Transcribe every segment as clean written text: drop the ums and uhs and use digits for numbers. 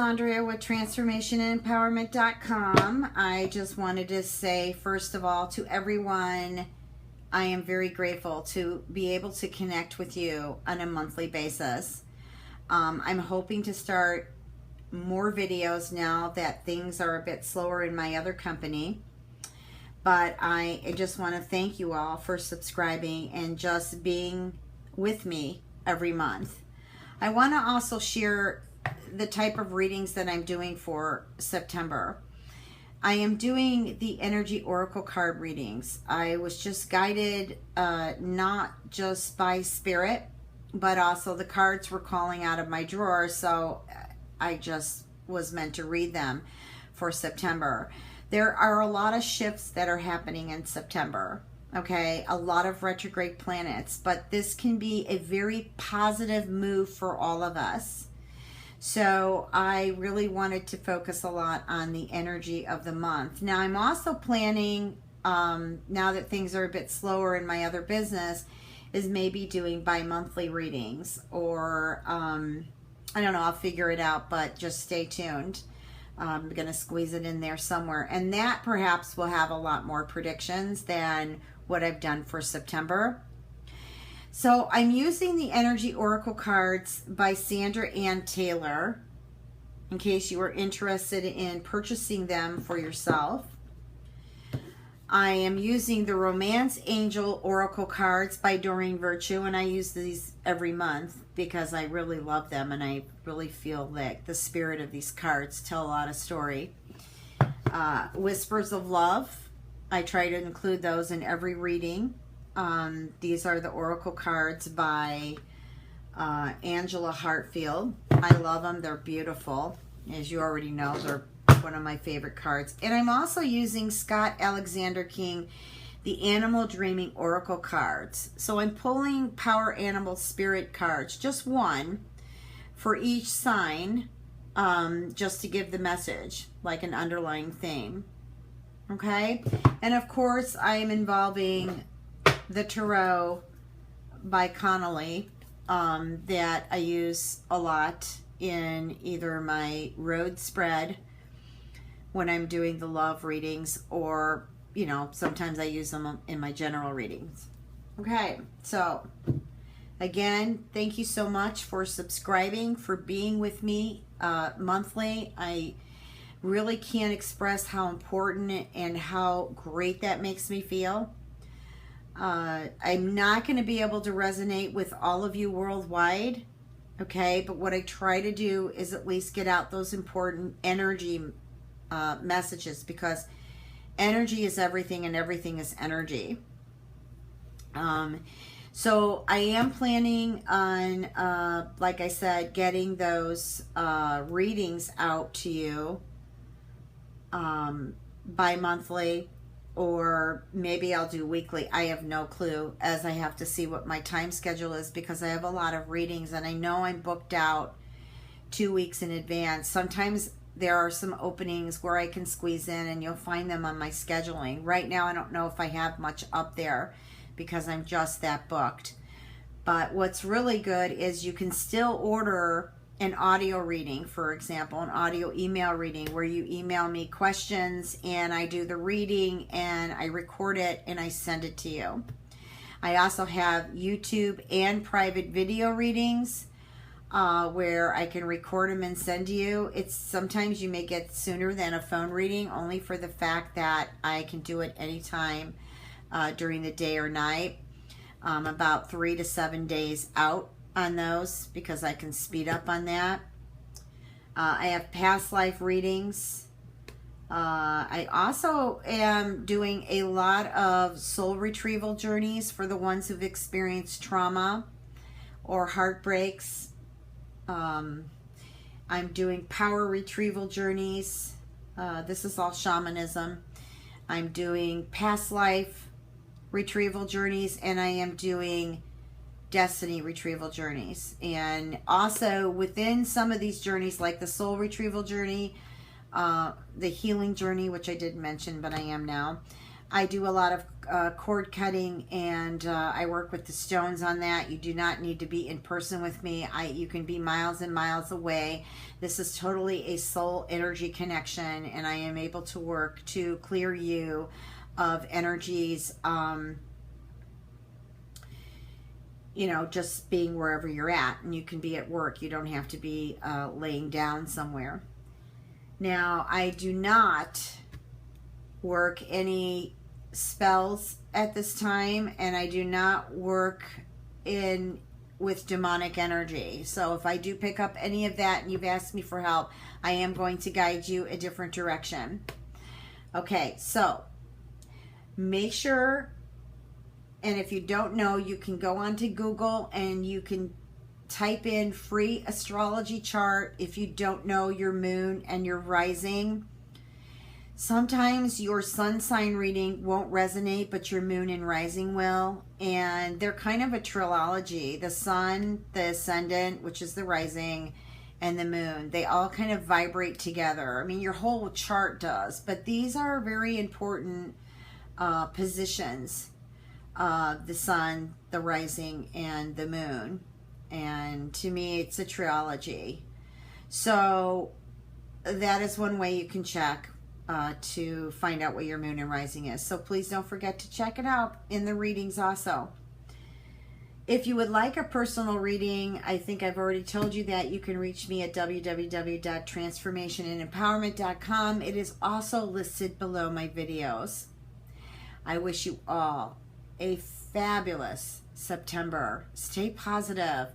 Andrea with transformationandempowerment.com. I just wanted to say, first of all, to everyone, I am very grateful to be able to connect with you on a monthly basis. I'm hoping to start more videos now that things are a bit slower in my other company. But I just want to thank you all for subscribing and just being with me every month. I want to also share the type of readings that I'm doing for September. I am doing the energy oracle card readings. I was just guided not just by spirit, but also the cards were calling out of my drawer, so I just was meant to read them for September. There are a lot of shifts that are happening in September. Okay, a lot of retrograde planets, but this can be a very positive move for all of us. So I really wanted to focus a lot on the energy of the month. Now I'm also planning, now that things are a bit slower in my other business, is maybe doing bi-monthly readings, or I don't know, I'll figure it out, but just stay tuned. I'm going to squeeze it in there somewhere, and that perhaps will have a lot more predictions than what I've done for September. So I'm using the Energy Oracle cards by Sandra Ann Taylor, in case you are interested in purchasing them for yourself. I am using the Romance Angel Oracle cards by Doreen Virtue, and I use these every month because I really love them, and I really feel that the spirit of these cards tell a lot of story. Whispers of Love, I try to include those in every reading. These are the Oracle cards by Angela Hartfield. I love them. They're beautiful. As you already know, they're one of my favorite cards. And I'm also using Scott Alexander King, the Animal Dreaming Oracle cards. So I'm pulling Power Animal Spirit cards, just one for each sign, just to give the message, like an underlying theme. Okay? And of course, I am involving the Tarot by Connolly, that I use a lot in either my road spread when I'm doing the love readings, or, you know, sometimes I use them in my general readings. Okay, so again, thank you so much for subscribing, for being with me monthly. I really can't express how important and how great that makes me feel. I'm not going to be able to resonate with all of you worldwide, okay? But what I try to do is at least get out those important energy messages, because energy is everything and everything is energy. So I am planning on, like I said, getting those readings out to you bi-monthly, or maybe I'll do weekly. I have no clue, as I have to see what my time schedule is, because I have a lot of readings and I know I'm booked out 2 weeks in advance. Sometimes there are some openings where I can squeeze in, and you'll find them on my scheduling. Right now I don't know if I have much up there because I'm just that booked. But what's really good is you can still order an audio reading, for example, an audio email reading, where you email me questions and I do the reading and I record it and I send it to you. I also have YouTube and private video readings where I can record them and send to you. It's sometimes you may get sooner than a phone reading, only for the fact that I can do it anytime during the day or night, about 3 to 7 days out on those, because I can speed up on that. I have past life readings. I also am doing a lot of soul retrieval journeys for the ones who've experienced trauma or heartbreaks. I'm doing power retrieval journeys. This is all shamanism. I'm doing past life retrieval journeys, and I am doing destiny retrieval journeys. And also within some of these journeys, like the soul retrieval journey, the healing journey, which I did mention, but I am now, I do a lot of cord cutting, and I work with the stones on that. You do not need to be in person with me. You can be miles and miles away. This is totally a soul energy connection, and I am able to work to clear you of energies, you know, just being wherever you're at. And you can be at work. You don't have to be laying down somewhere. Now, I do not work any spells at this time, and I do not work with demonic energy. So if I do pick up any of that and you've asked me for help, I am going to guide you a different direction. Okay, so make sure, and if you don't know, you can go onto Google and you can type in free astrology chart if you don't know your moon and your rising. Sometimes your sun sign reading won't resonate, but your moon and rising will. And they're kind of a trilogy. The sun, the ascendant, which is the rising, and the moon. They all kind of vibrate together. I mean, your whole chart does. But these are very important positions. The sun, the rising, and the moon. And to me, it's a trilogy. So that is one way you can check to find out what your moon and rising is. So please don't forget to check it out in the readings also. If you would like a personal reading, I think I've already told you that. You can reach me at www.transformationandempowerment.com. It is also listed below my videos. I wish you all a fabulous September. Stay positive.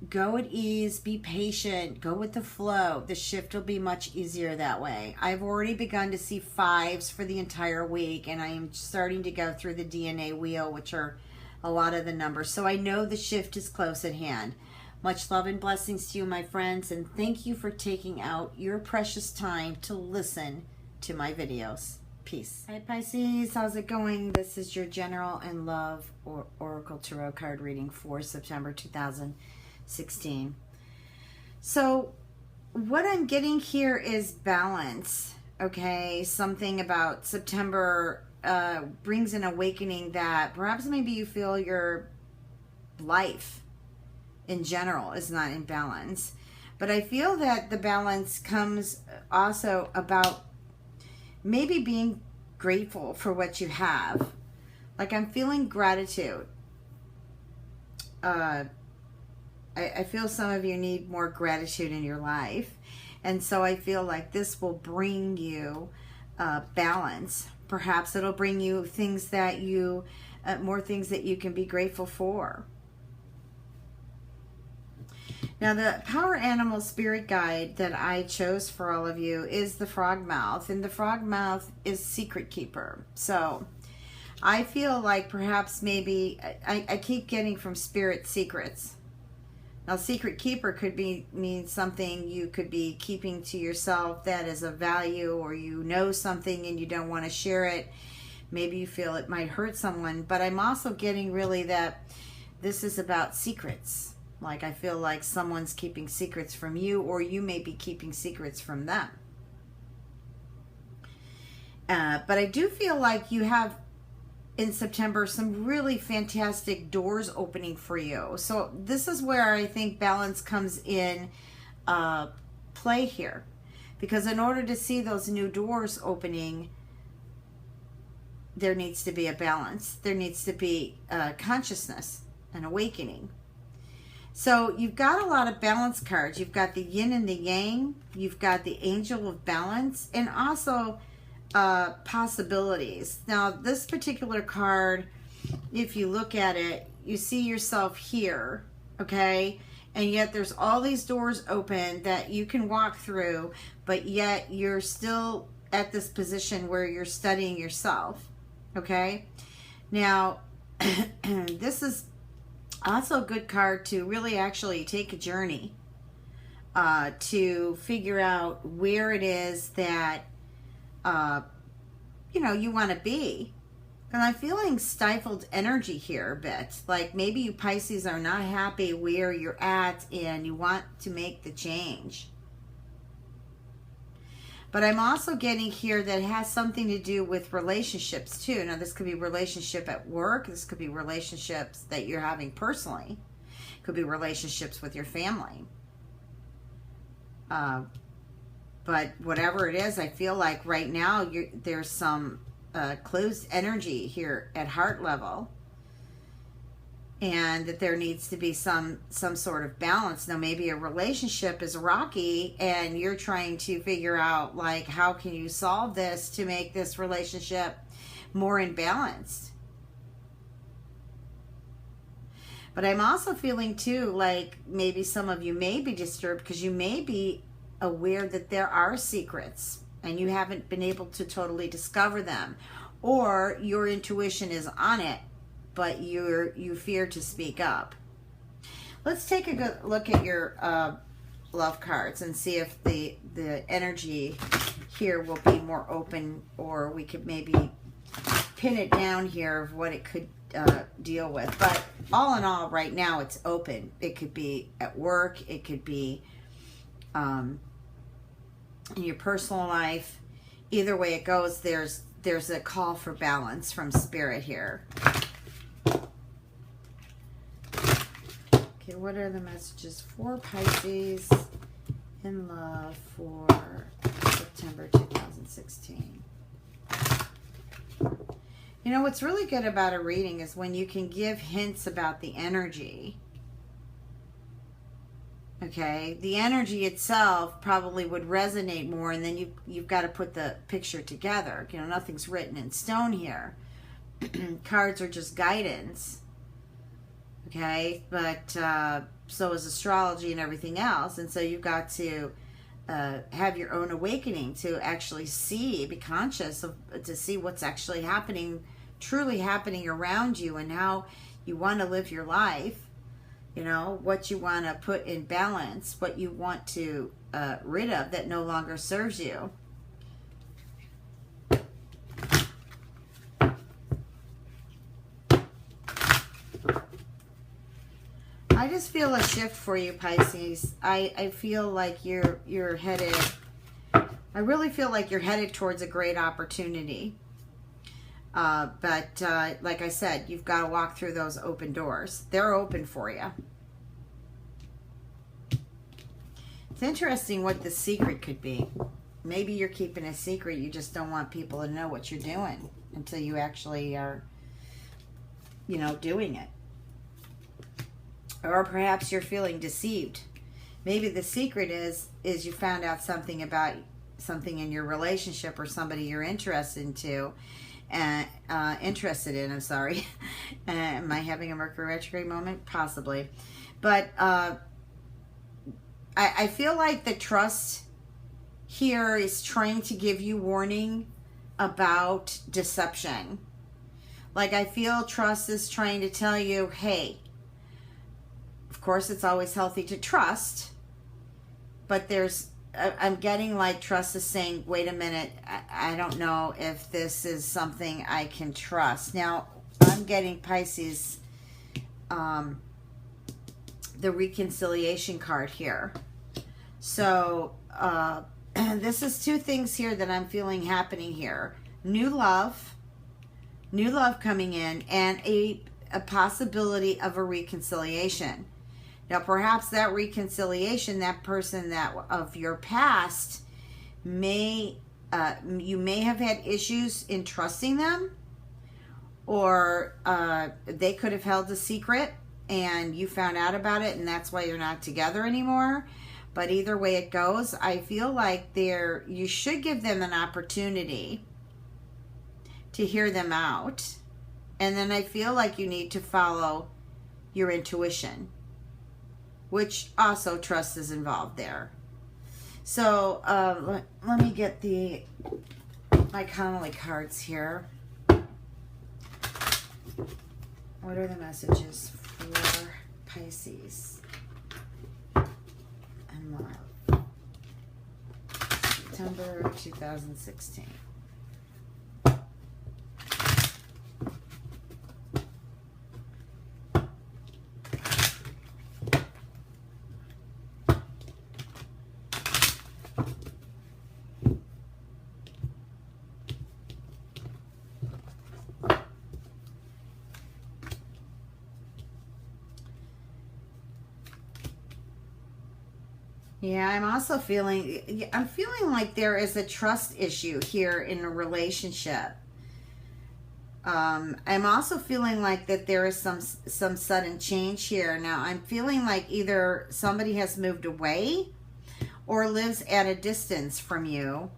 Go at ease, be patient, go with the flow. The shift will be much easier that way. I've already begun to see 5s for the entire week, and I am starting to go through the DNA wheel, which are a lot of the numbers. So I know the shift is close at hand. Much love and blessings to you, my friends, and thank you for taking out your precious time to listen to my videos. Peace. Hi Pisces, how's it going? This is your general and love Oracle Tarot card reading for September 2016. So what I'm getting here is balance, okay? Something about September brings an awakening that perhaps maybe you feel your life in general is not in balance. But I feel that the balance comes also about maybe being grateful for what you have. Like I'm feeling gratitude. I feel some of you need more gratitude in your life. And so I feel like this will bring you balance. Perhaps it'll bring you things that you, more things that you can be grateful for. Now, the power animal spirit guide that I chose for all of you is the frog mouth, and the frog mouth is secret keeper. So I feel like perhaps maybe I keep getting from spirit secrets. Now, secret keeper could mean something you could be keeping to yourself that is of value, or you know something and you don't want to share it. Maybe you feel it might hurt someone, but I'm also getting really that this is about secrets. Like I feel like someone's keeping secrets from you, or you may be keeping secrets from them. But I do feel like you have in September some really fantastic doors opening for you. So this is where I think balance comes in play here. Because in order to see those new doors opening, there needs to be a balance. There needs to be consciousness, an awakening. So you've got a lot of balance cards. You've got the yin and the yang. You've got the angel of balance, and also possibilities. Now, this particular card, if you look at it, you see yourself here, okay? And yet there's all these doors open that you can walk through, but yet you're still at this position where you're studying yourself, okay? Now, this is also a good card to really actually take a journey to figure out where it is that you know, you want to be. And I'm feeling stifled energy here a bit. Like maybe you Pisces are not happy where you're at and you want to make the change. But I'm also getting here that it has something to do with relationships too. Now, this could be relationship at work. This could be relationships that you're having personally. It could be relationships with your family. But whatever it is, I feel like right now there's some closed energy here at heart level. And that there needs to be some sort of balance. Now, maybe a relationship is rocky and you're trying to figure out, like, how can you solve this to make this relationship more in balance? But I'm also feeling, too, like maybe some of you may be disturbed because you may be aware that there are secrets and you haven't been able to totally discover them. Or your intuition is on it, but you fear to speak up. Let's take a good look at your love cards and see if the energy here will be more open, or we could maybe pin it down here of what it could deal with. But all in all, right now it's open. It could be at work. It could be in your personal life. Either way it goes, there's a call for balance from Spirit here. Okay, what are the messages for Pisces in love for September 2016? You know, what's really good about a reading is when you can give hints about the energy. Okay, the energy itself probably would resonate more, and then you've got to put the picture together. You know, nothing's written in stone here. Cards are just guidance. Okay, but so is astrology and everything else. And so you've got to have your own awakening to actually see, be conscious of, to see what's actually happening, truly happening around you, and how you want to live your life. You know, what you want to put in balance, what you want to rid of that no longer serves you. I just feel a shift for you, Pisces. I feel like you're headed, I really feel like you're headed towards a great opportunity. But like I said, you've got to walk through those open doors. They're open for you. It's interesting what the secret could be. Maybe you're keeping a secret. You just don't want people to know what you're doing until you actually are, you know, doing it. Or perhaps you're feeling deceived. Maybe the secret is you found out something about something in your relationship or somebody you're interested in. I'm sorry. Am I having a Mercury retrograde moment? Possibly. But I feel like the trust here is trying to give you warning about deception. Like, I feel trust is trying to tell you, hey, of course it's always healthy to trust, but I'm getting like trust is saying, wait a minute, I don't know if this is something I can trust. Now, I'm getting Pisces, the reconciliation card here. So, this is two things here that I'm feeling happening here. New love coming in, and a possibility of a reconciliation. Now, perhaps that reconciliation, that person that of your past, you may have had issues in trusting them, or they could have held a secret and you found out about it, and that's why you're not together anymore. But either way it goes, I feel like you should give them an opportunity to hear them out, and then I feel like you need to follow your intuition, which also trust is involved there. So let me get my Connolly cards here. What are the messages for Pisces and love? September 2016. Yeah, I'm feeling like there is a trust issue here in a relationship. I'm also feeling like that there is some sudden change here. Now, I'm feeling like either somebody has moved away or lives at a distance from you.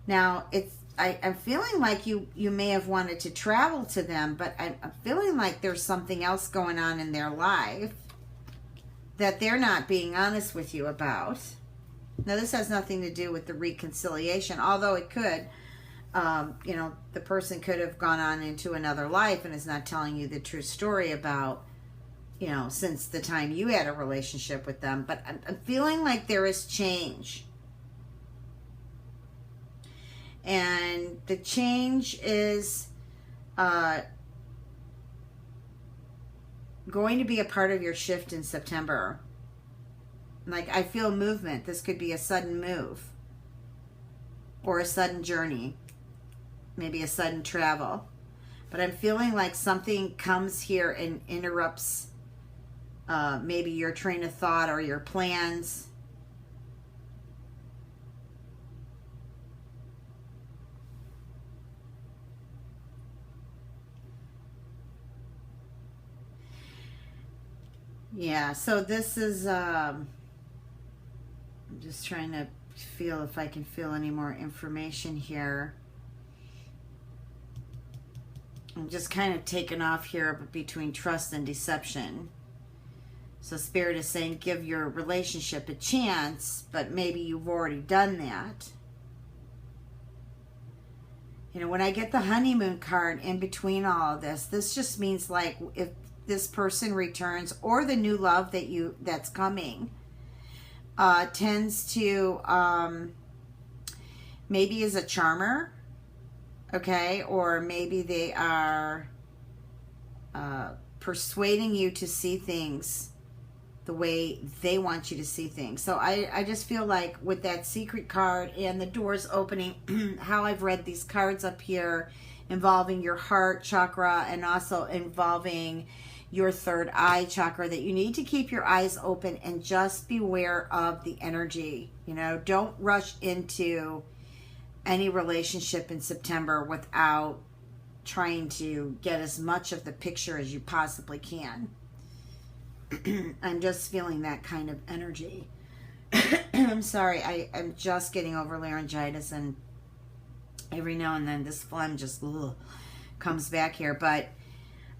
Now, I'm feeling like you may have wanted to travel to them, but I'm feeling like there's something else going on in their life that they're not being honest with you about. Now, this has nothing to do with the reconciliation, although it could. The person could have gone on into another life and is not telling you the true story about, since the time you had a relationship with them. But I'm feeling like there is change. And the change is going to be a part of your shift in September. Like, I feel movement. This could be a sudden move or a sudden journey, maybe a sudden travel. But I'm feeling like something comes here and interrupts maybe your train of thought or your plans. Yeah, so this is, I'm just trying to feel if I can feel any more information here. I'm just kind of taken off here between trust and deception. So Spirit is saying give your relationship a chance, but maybe you've already done that. When I get the honeymoon card in between all of this, this just means like if this person returns or the new love that's coming tends to maybe is a charmer, okay, or maybe they are persuading you to see things the way they want you to see things. So I just feel like with that secret card and the doors opening, how I've read these cards up here involving your heart chakra and also involving your third eye chakra, that you need to keep your eyes open and just beware of the energy. Don't rush into any relationship in September without trying to get as much of the picture as you possibly can. I'm just feeling that kind of energy. I'm sorry, I'm just getting over laryngitis, and every now and then this phlegm just comes back here. But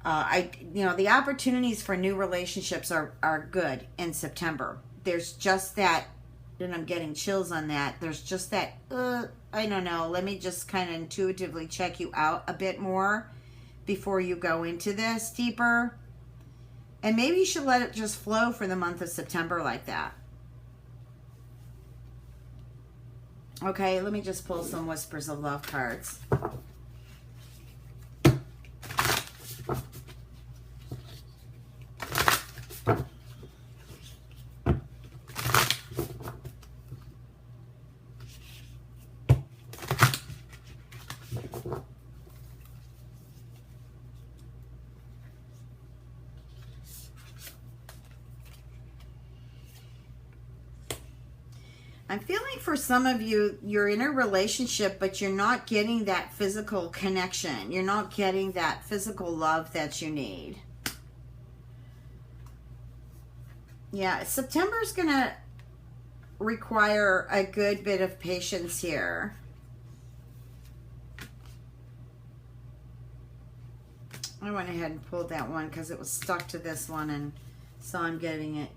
the opportunities for new relationships are good in September. There's just that, and I'm getting chills on that. There's just that, I don't know, let me just kind of intuitively check you out a bit more before you go into this deeper. And maybe you should let it just flow for the month of September like that. Okay, let me just pull some Whispers of Love cards. I'm feeling for some of you, you're in a relationship, but you're not getting that physical connection. You're not getting that physical love that you need. Yeah, September's going to require a good bit of patience here. I went ahead and pulled that one because it was stuck to this one, and so I'm getting it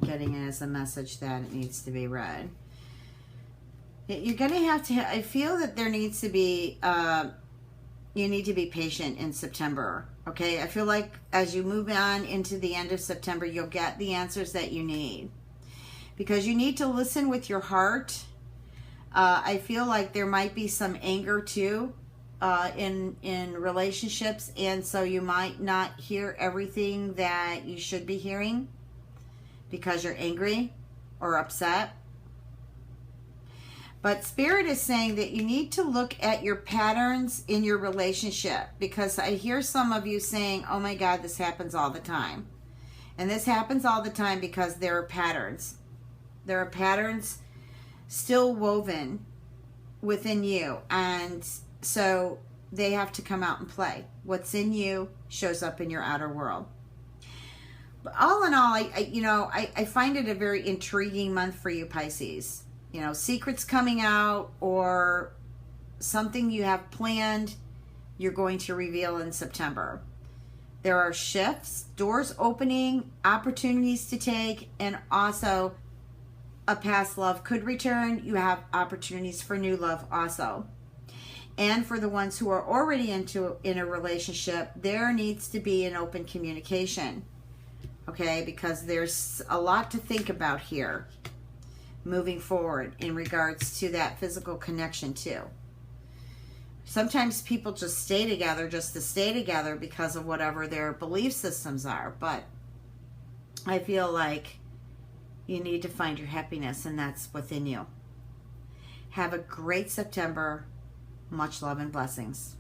as a message that it needs to be read. You're going to have to, I feel that there needs to be, you need to be patient in September, okay? I feel like as you move on into the end of September, you'll get the answers that you need. Because you need to listen with your heart. I feel like there might be some anger too in relationships, and so you might not hear everything that you should be hearing because you're angry or upset. But Spirit is saying that you need to look at your patterns in your relationship, because I hear some of you saying, oh my God, this happens all the time. And this happens all the time because there are patterns. There are patterns still woven within you, and so they have to come out and play. What's in you shows up in your outer world. But all in all, I find it a very intriguing month for you, Pisces. You know, secrets coming out or something you have planned, you're going to reveal in September. There are shifts, doors opening, opportunities to take, and also a past love could return. You have opportunities for new love also. And for the ones who are already in a relationship, there needs to be an open communication. Okay, because there's a lot to think about here moving forward in regards to that physical connection too. Sometimes people just stay together just to stay together because of whatever their belief systems are. But I feel like you need to find your happiness, and that's within you. Have a great September. Much love and blessings.